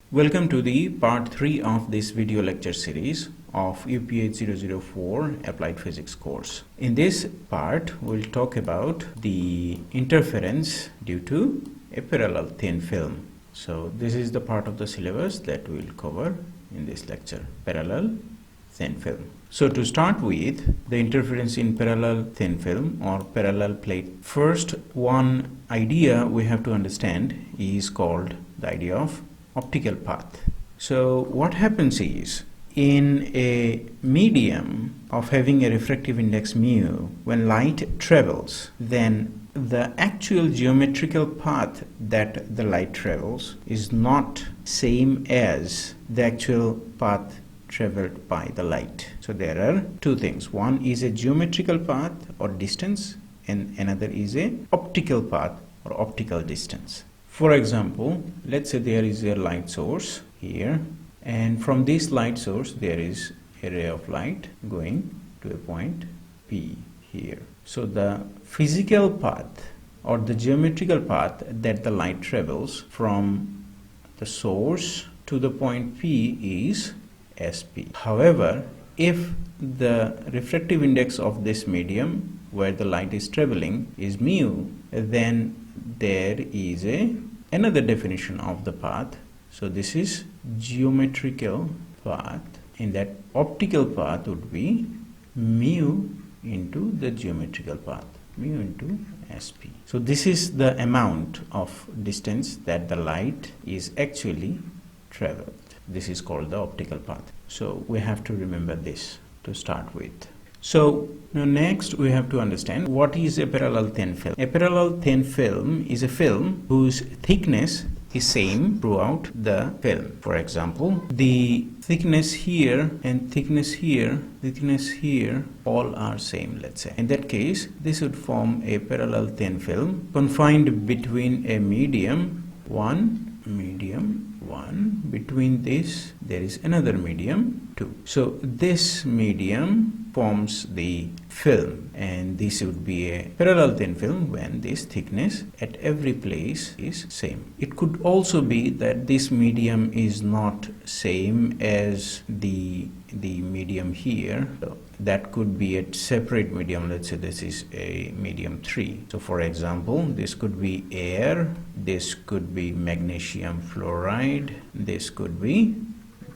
Welcome to the part 3 of this video lecture series of UPH 004 Applied Physics course. In this part, we'll talk about the interference due to a parallel thin film. So this is the part of the syllabus that we'll cover in this lecture, parallel thin film. So to start with, the interference in parallel thin film or parallel plate. First, one idea we have to understand is called the idea of optical path. So what happens is, in a medium of having a refractive index mu, when light travels, then the actual geometrical path that the light travels is not same as the actual path traveled by the light. So there are two things. One is a geometrical path or distance, and another is a optical path or optical distance. For example, let's say there is a light source here, and from this light source there is a ray of light going to a point P here. So the physical path or the geometrical path that the light travels from the source to the point P is SP. However, if the refractive index of this medium where the light is traveling is mu, then there is another definition of the path. So this is geometrical path, and that optical path would be mu into the geometrical path, mu into SP. So this is the amount of distance that the light is actually traveled. This is called the optical path. So we have to remember this to start with. So now next we have to understand what is a parallel thin film. A parallel thin film is a film whose thickness is same throughout the film. For example, the thickness here and thickness here all are same, let's say. In that case, this would form a parallel thin film confined between a medium 1, between this there is another medium 2. So this medium forms the film, and this would be a parallel thin film when this thickness at every place is same. It could also be that this medium is not same as the medium here. So that could be a separate medium. Let's say this is a medium 3. So for example, this could be air, this could be magnesium fluoride, this could be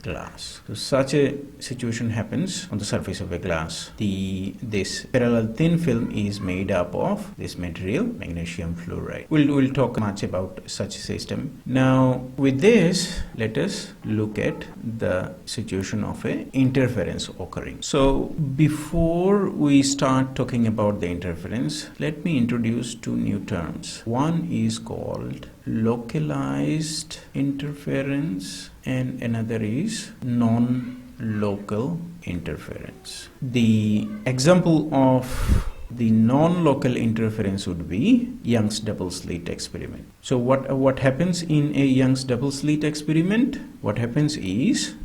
glass. So such a situation happens on the surface of a glass. This parallel thin film is made up of this material, magnesium fluoride. We'll talk much about such a system. Now with this, let us look at the situation of a interference occurring. So before we start talking about the interference, let me introduce two new terms. One is called localized interference and another is non-local interference. The example of the non-local interference would be Young's double slit experiment. So what happens in a Young's double slit experiment? What happens is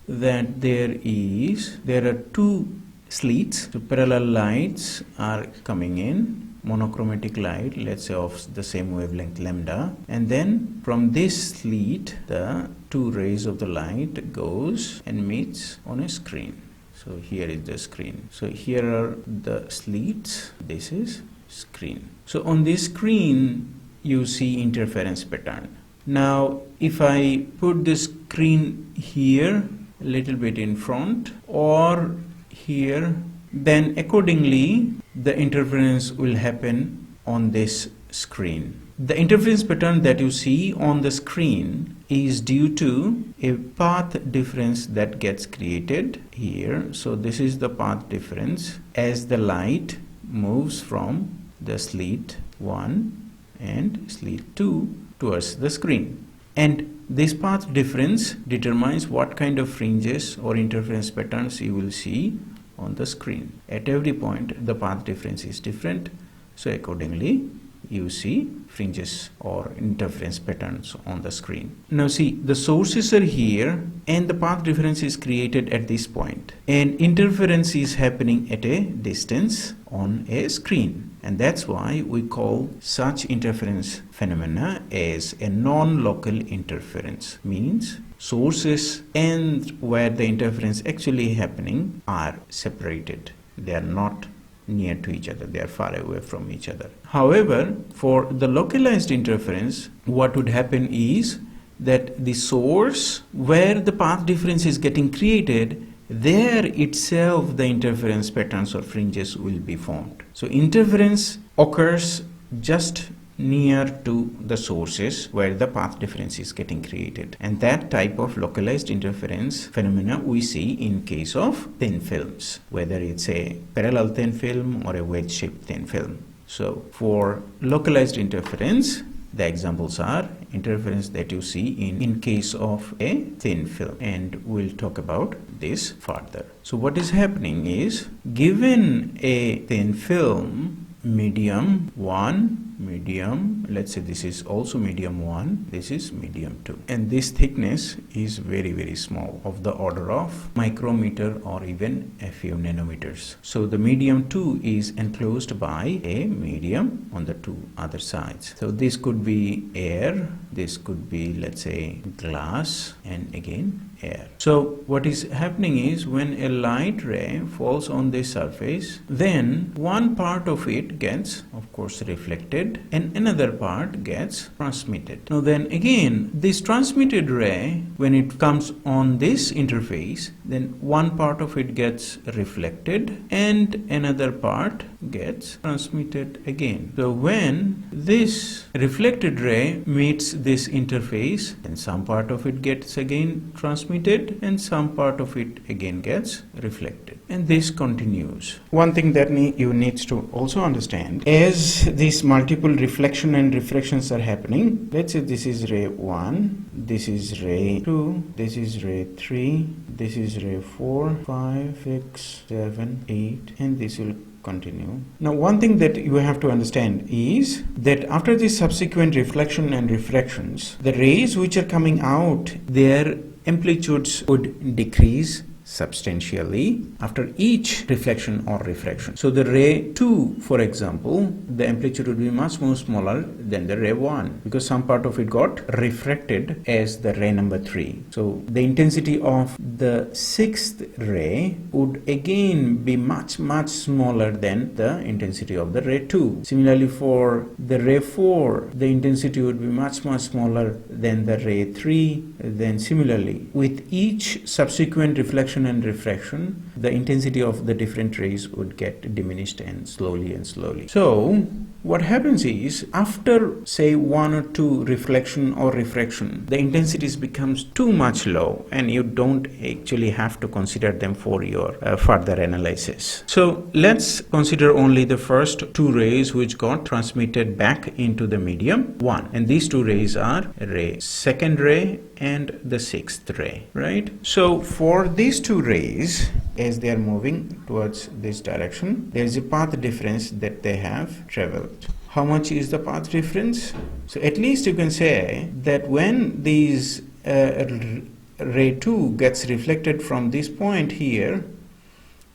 that there are two slits. So parallel lights are coming in, monochromatic light, let's say of the same wavelength lambda, and then from this slit the two rays of the light goes and meets on a screen. So here is the screen. So here are the slits, this is screen. So on this screen you see interference pattern. Now if I put the screen here a little bit in front or here, then accordingly the interference will happen on this screen. The interference pattern that you see on the screen is due to a path difference that gets created here. So this is the path difference as the light moves from the slit 1 and slit 2 towards the screen. And this path difference determines what kind of fringes or interference patterns you will see on the screen. At every point the path difference is different, so accordingly you see fringes or interference patterns on the screen. Now see, the sources are here and the path difference is created at this point, and interference is happening at a distance on a screen, and that's why we call such interference phenomena as a non-local interference. Means sources and where the interference actually happening are separated. They are not near to each other, they are far away from each other. However, for the localized interference, what would happen is that the source where the path difference is getting created, there itself the interference patterns or fringes will be formed. So interference occurs just near to the sources where the path difference is getting created, and that type of localized interference phenomena we see in case of thin films, whether it's a parallel thin film or a wedge shaped thin film. So for localized interference, the examples are interference that you see in case of a thin film, and we'll talk about this further. So what is happening is, given a thin film, medium 1, medium, let's say this is also medium 1, this is medium 2, and this thickness is very, very small, of the order of micrometer or even a few nanometers. So the medium 2 is enclosed by a medium on the two other sides. So this could be air, this could be, let's say, glass, and again air. So what is happening is, when a light ray falls on this surface, then one part of it gets, of course, reflected and another part gets transmitted. Now then again, this transmitted ray, when it comes on this interface, then one part of it gets reflected and another part gets transmitted again. So when this reflected ray meets this interface, then some part of it gets again transmitted and some part of it again gets reflected, and this continues. One thing that you need to also understand, as these multiple reflection and refractions are happening, let's say this is ray 1, this is ray 2, this is ray 3, this is ray 4, 5, 6, 7, 8, and this will continue. Now one thing that you have to understand is that after this subsequent reflection and refractions, the rays which are coming out, their amplitudes would decrease substantially after each reflection or refraction. So the ray 2, for example, the amplitude would be much more smaller than the ray 1, because some part of it got refracted as the ray number 3. So the intensity of the sixth ray would again be much smaller than the intensity of the ray 2. Similarly, for the ray 4, the intensity would be much smaller than the ray 3. Then similarly, with each subsequent reflection and refraction, the intensity of the different rays would get diminished and slowly. So what happens is, after say 1 or 2 reflection or refraction, the intensities becomes too much low and you don't actually have to consider them for your further analysis. So let's consider only the first 2 rays which got transmitted back into the medium 1, and these 2 rays are second ray and the sixth ray, right? So for these 2 rays, as they are moving towards this direction, there is a path difference that they have traveled. How much is the path difference? So at least you can say that when these ray 2 gets reflected from this point here,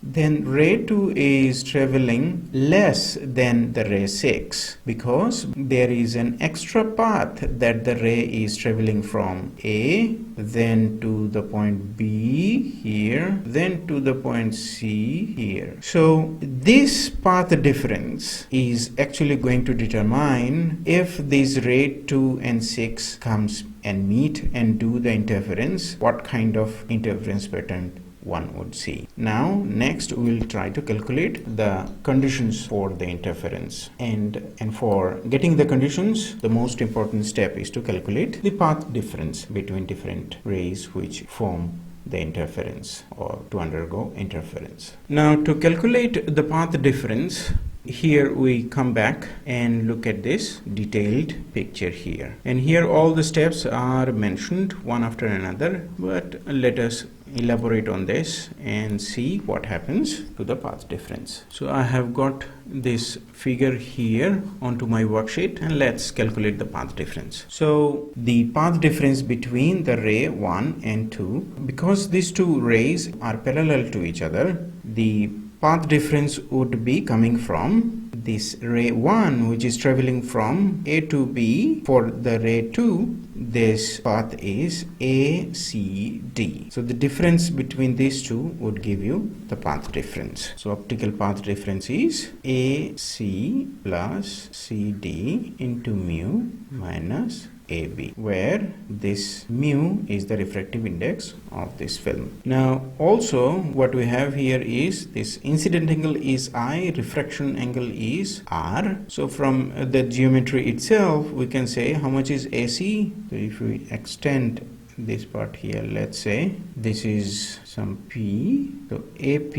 then ray 2 is traveling less than the ray 6, because there is an extra path that the ray is traveling from A, then to the point B here, then to the point C here. So this path difference is actually going to determine if these ray 2 and 6 comes and meet and do the interference, what kind of interference pattern one would see. Now next we'll try to calculate the conditions for the interference, and for getting the conditions, the most important step is to calculate the path difference between different rays which form the interference or to undergo interference. Now to calculate the path difference, here we come back and look at this detailed picture here, and here all the steps are mentioned one after another, but let us elaborate on this and see what happens to the path difference. So I have got this figure here onto my worksheet, and let's calculate the path difference. So the path difference between the ray 1 and 2, because these 2 rays are parallel to each other, the path difference would be coming from this ray 1, which is traveling from A to B, for the ray 2, this path is ACD. So the difference between these two would give you the path difference. So optical path difference is AC plus CD into mu minus AB, where this mu is the refractive index of this film. Now also what we have here is this incident angle is I, refraction angle is R. So from the geometry itself we can say how much is AC. So if we extend this part here, let's say this is some P, so AP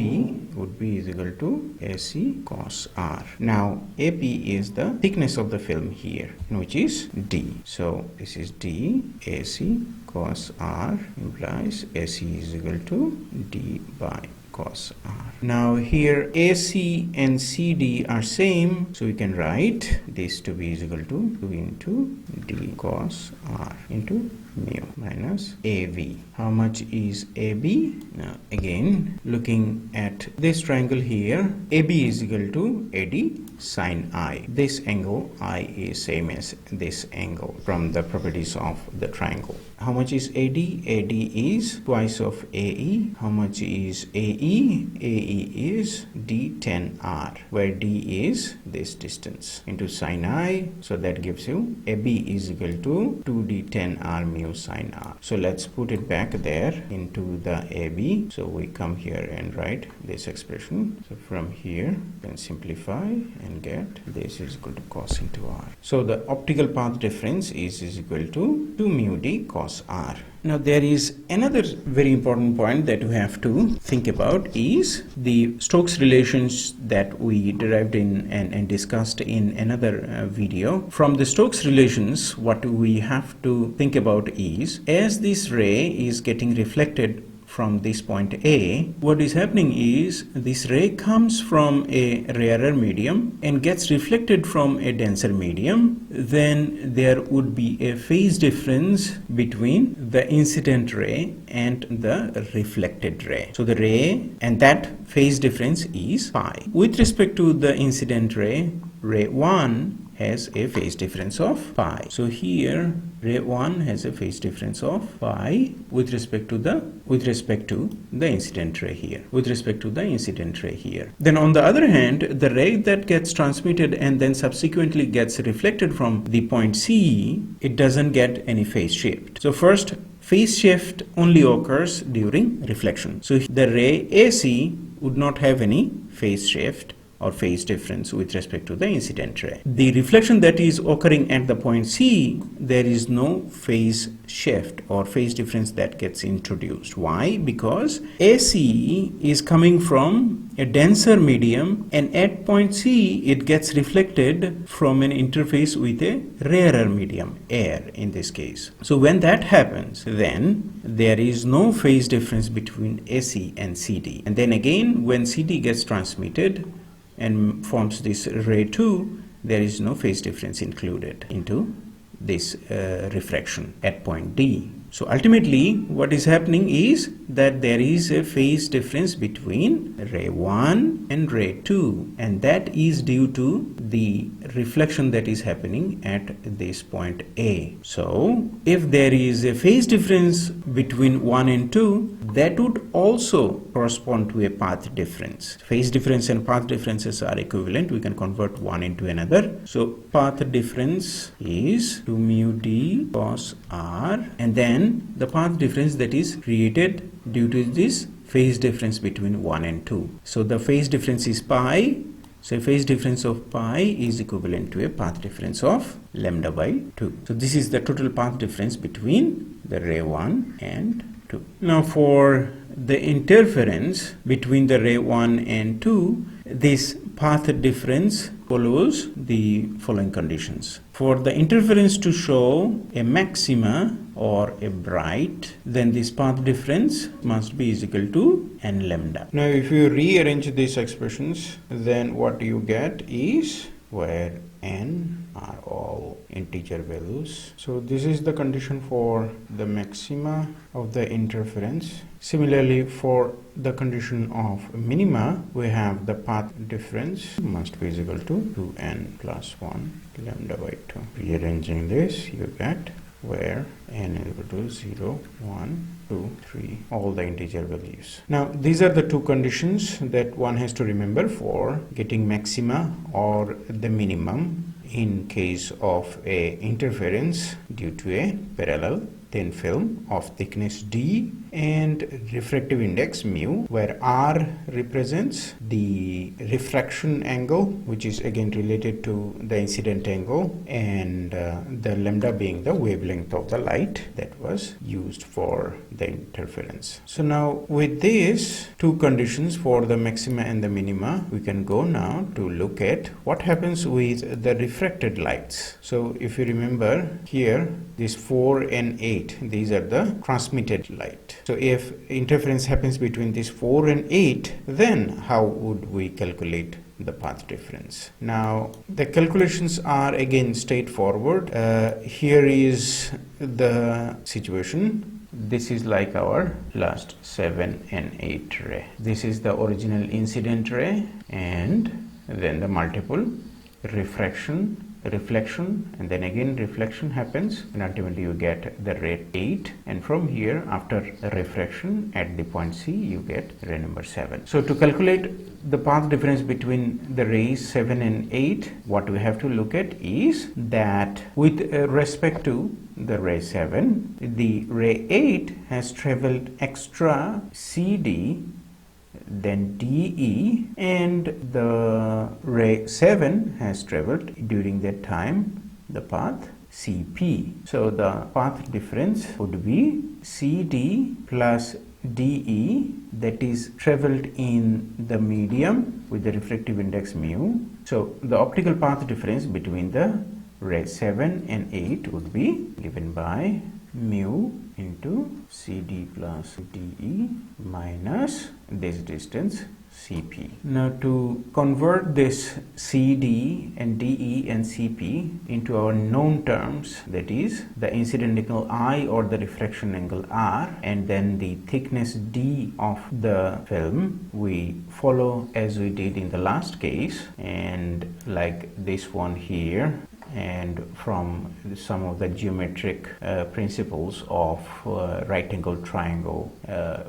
would be is equal to AC cos R. Now AP is the thickness of the film here, which is D. So this is D, AC cos R implies AC is equal to D by cos R. Now here AC and CD are same, so we can write this to be is equal to 2 into D cos R into mu minus AV. How much is AB? Now again looking at this triangle here, AB is equal to AD sine I. This angle I is same as this angle from the properties of the triangle. How much is AD? AD is twice of AE. How much is AE? AE is D10R, where D is this distance into sine I. So that gives you AB is equal to 2D10R mu sine R. So let's put it back there into the AB. So we come here and write this expression. So from here you can simplify and get this is equal to cos into R. So the optical path difference is equal to 2 mu D cos R. Now there is another very important point that we have to think about is the Stokes relations that we derived in and discussed in another video. From the Stokes relations, what we have to think about is, as this ray is getting reflected from this point A, what is happening is this ray comes from a rarer medium and gets reflected from a denser medium. Then there would be a phase difference between the incident ray and the reflected ray. So the ray, and that phase difference is pi. With respect to the incident ray, ray 1 has a phase difference of pi. So here ray 1 has a phase difference of pi with respect to the incident ray here. Then on the other hand, the ray that gets transmitted and then subsequently gets reflected from the point C, it doesn't get any phase shift. So first, phase shift only occurs during reflection. So the ray AC would not have any phase shift or phase difference with respect to the incident ray. The reflection that is occurring at the point C, there is no phase shift or phase difference that gets introduced. Why? Because AC is coming from a denser medium, and at point C it gets reflected from an interface with a rarer medium, air in this case. So when that happens, then there is no phase difference between AC and CD. And then again, when CD gets transmitted and forms this ray 2, there is no phase difference included into this refraction at point D. So ultimately what is happening is that there is a phase difference between ray 1 and ray 2, and that is due to the reflection that is happening at this point A. So if there is a phase difference between 1 and 2, that would also correspond to a path difference. Phase difference and path differences are equivalent. We can convert one into another. So path difference is 2 mu D cos R, and then the path difference that is created due to this phase difference between 1 and 2. So the phase difference is pi. So phase difference of pi is equivalent to a path difference of lambda by 2. So this is the total path difference between the ray 1 and 2. Now for the interference between the ray 1 and 2, this path difference follows the following conditions. For the interference to show a maxima or a bright, then this path difference must be is equal to n lambda. Now if you rearrange these expressions, then what you get is where n are all integer values. So this is the condition for the maxima of the interference. Similarly, for the condition of minima, we have the path difference must be equal to 2n plus 1 lambda by 2. Rearranging this, you get where n is equal to 0, 1, 2, 3, all the integer values. Now, these are the two conditions that one has to remember for getting maxima or the minimum in case of a interference due to a parallel thin film of thickness d and refractive index mu, where r represents the refraction angle, which is again related to the incident angle, and the lambda being the wavelength of the light that was used for the interference. So now with these two conditions for the maxima and the minima, we can go now to look at what happens with the refracted lights. So if you remember here, these 4 and 8, these are the transmitted light. So if interference happens between these 4 and 8, then how would we calculate the path difference? Now the calculations are again straightforward. Here is the situation. This is like our last 7 and 8 ray. This is the original incident ray, and then the multiple reflection, and then again reflection happens, and ultimately you get the ray 8, and from here after refraction at the point C you get ray number 7. So to calculate the path difference between the rays 7 and 8, what we have to look at is that with respect to the ray 7, the ray 8 has traveled extra CD, then DE, and the ray 7 has traveled during that time the path CP. So the path difference would be CD plus DE, that is traveled in the medium with the refractive index mu. So the optical path difference between the ray 7 and 8 would be given by mu into CD plus DE minus this distance CP. Now to convert this CD and DE and CP into our known terms, that is the incident angle I or the refraction angle R, and then the thickness D of the film, we follow as we did in the last case, and like this one here, and from some of the geometric principles of right angle triangle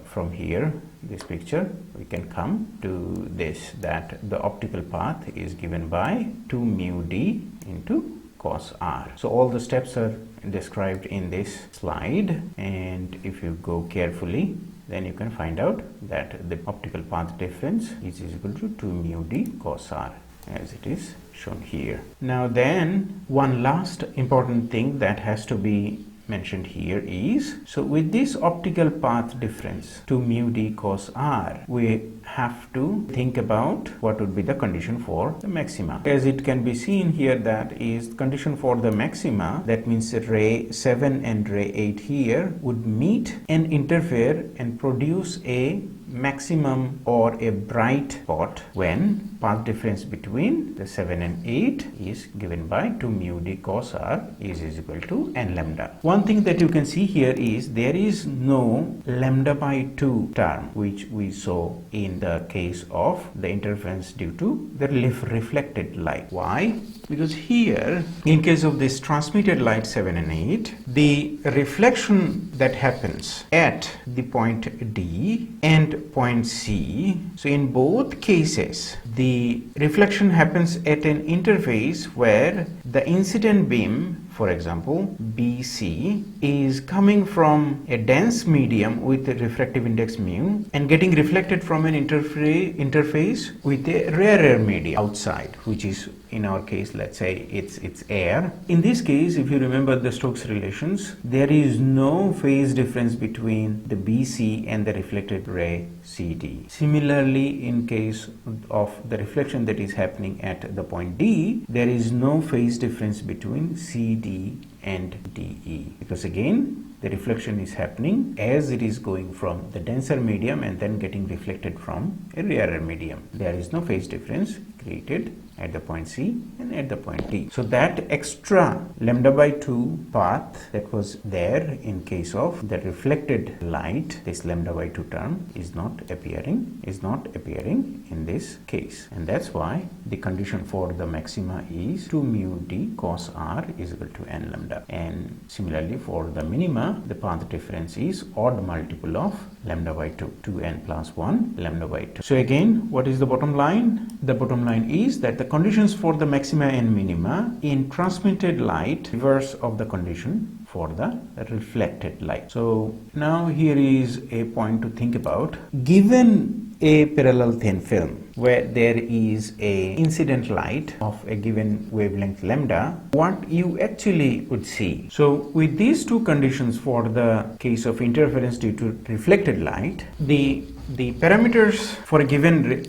from here, this picture, we can come to this, that the optical path is given by 2 mu d into cos r. So all the steps are described in this slide, and if you go carefully, then you can find out that the optical path difference is equal to 2 mu d cos r, as it is shown here. Now then, one last important thing that has to be mentioned here is, so with this optical path difference 2 mu d cos r, we have to think about what would be the condition for the maxima. As it can be seen here, that is condition for the maxima, that means ray 7 and ray 8 here would meet and interfere and produce a maximum or a bright spot when path difference between the 7 and 8 is given by 2 mu d cos r is equal to n lambda. One thing that you can see here is there is no lambda by 2 term, which we saw in the case of the interference due to the reflected light. Why? Because here, in case of this transmitted light 7 and 8, the reflection that happens at the point D and point C, so in both cases, the reflection happens at an interface where the incident beam, for example BC, is coming from a dense medium with a refractive index mu and getting reflected from an interface with a rarer medium outside, which is in our case, let's say it's air. In this case, if you remember the Stokes relations, there is no phase difference between the BC and the reflected ray CD. Similarly, in case of the reflection that is happening at the point D, there is no phase difference between CD and DE, because again the reflection is happening as it is going from the denser medium and then getting reflected from a rarer medium. There is no phase difference created at the point C and at the point D. So that extra lambda by 2 path that was there in case of the reflected light, this lambda by 2 term is not appearing in this case, and that's why the condition for the maxima is 2 mu d cos r is equal to n lambda, and similarly for the minima the path difference is odd multiple of lambda by 2, 2n plus 1 lambda by 2. So again, what is the bottom line? The bottom line is that the conditions for the maxima and minima in transmitted light reverse of the condition for the reflected light. So now here is a point to think about. Given a parallel thin film where there is a incident light of a given wavelength lambda, what you actually would see. So with these two conditions for the case of interference due to reflected light, the parameters for a given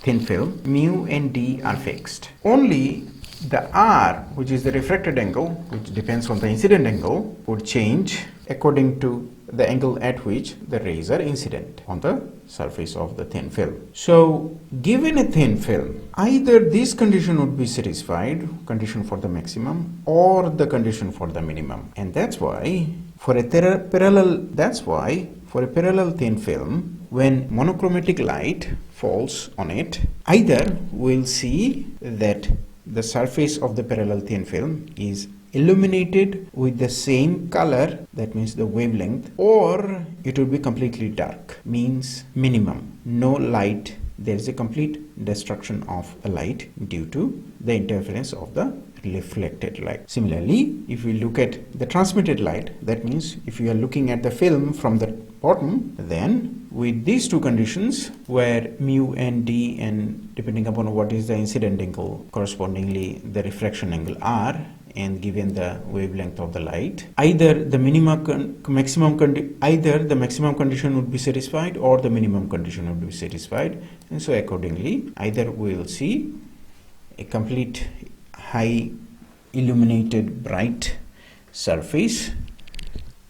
thin film mu and d are fixed. Only the r, which is the refracted angle, which depends on the incident angle, would change according to the angle at which the rays are incident on the surface of the thin film. So given a thin film, either this condition would be satisfied, condition for the maximum, or the condition for the minimum. And that's why for a parallel thin film, when monochromatic light falls on it, either we'll see that the surface of the parallel thin film is illuminated with the same color, that means the wavelength, or it will be completely dark, means minimum, no light. There is a complete destruction of a light due to the interference of the reflected light. Similarly, if we look at the transmitted light, that means if you are looking at the film from the bottom, then with these two conditions where mu and d, and depending upon what is the incident angle, correspondingly the refraction angle r, and given the wavelength of the light, either the maximum condition would be satisfied or the minimum condition would be satisfied, and so accordingly either we will see a complete high illuminated bright surface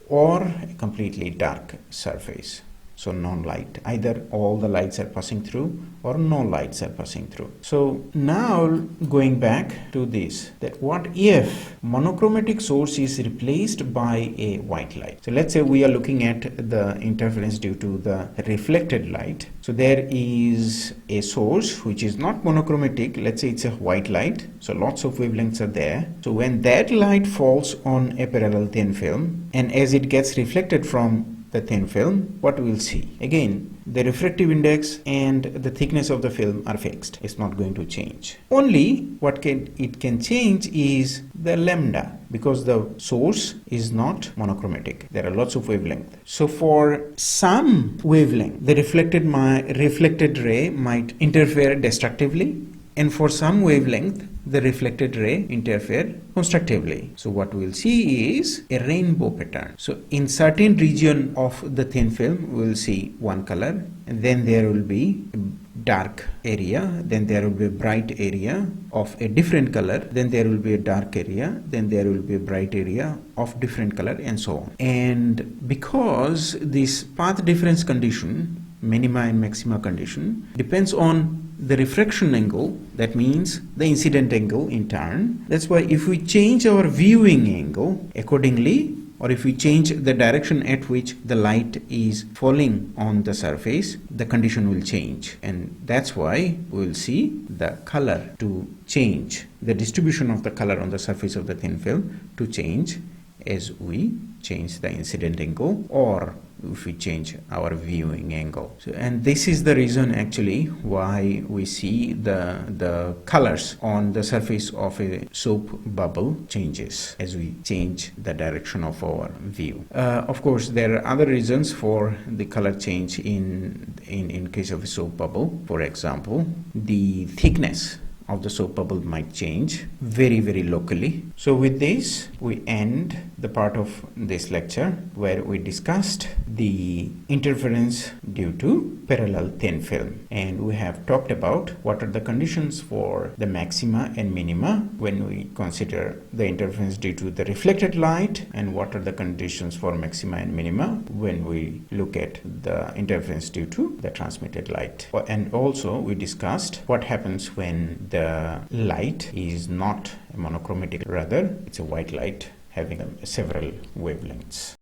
or a completely dark surface. So non-light, either all the lights are passing through or no lights are passing through. So now going back to this, that what if monochromatic source is replaced by a white light? So let's say we are looking at the interference due to the reflected light. So there is a source which is not monochromatic, let's say it's a white light, so lots of wavelengths are there. So when that light falls on a parallel thin film, and as it gets reflected from the thin film, what we will see? Again, the refractive index and the thickness of the film are fixed. It's not going to change. Only what it can change is the lambda, because the source is not monochromatic. There are lots of wavelengths. So for some wavelength, the reflected ray might interfere destructively, and for some wavelength, the reflected ray interfere constructively. So what we'll see is a rainbow pattern. So in certain region of the thin film, we'll see one color, and then there will be a dark area, then there will be a bright area of a different color, then there will be a dark area, then there will be a bright area of different color, and so on. And because this path difference condition, minima and maxima condition, depends on the refraction angle, that means the incident angle in turn. That's why if we change our viewing angle accordingly, or if we change the direction at which the light is falling on the surface, the condition will change. And that's why we will see the color to change, the distribution of the color on the surface of the thin film to change as we change the incident angle, or if we change our viewing angle. So, and this is the reason actually why we see the colors on the surface of a soap bubble changes as we change the direction of our view. Of course, there are other reasons for the color change in case of a soap bubble. For example, the thickness of the soap bubble might change very, very locally. So with this, we end the part of this lecture where we discussed the interference due to parallel thin film. And we have talked about what are the conditions for the maxima and minima when we consider the interference due to the reflected light, and what are the conditions for maxima and minima when we look at the interference due to the transmitted light. And also we discussed what happens when the the light is not monochromatic, rather it's a white light having several wavelengths.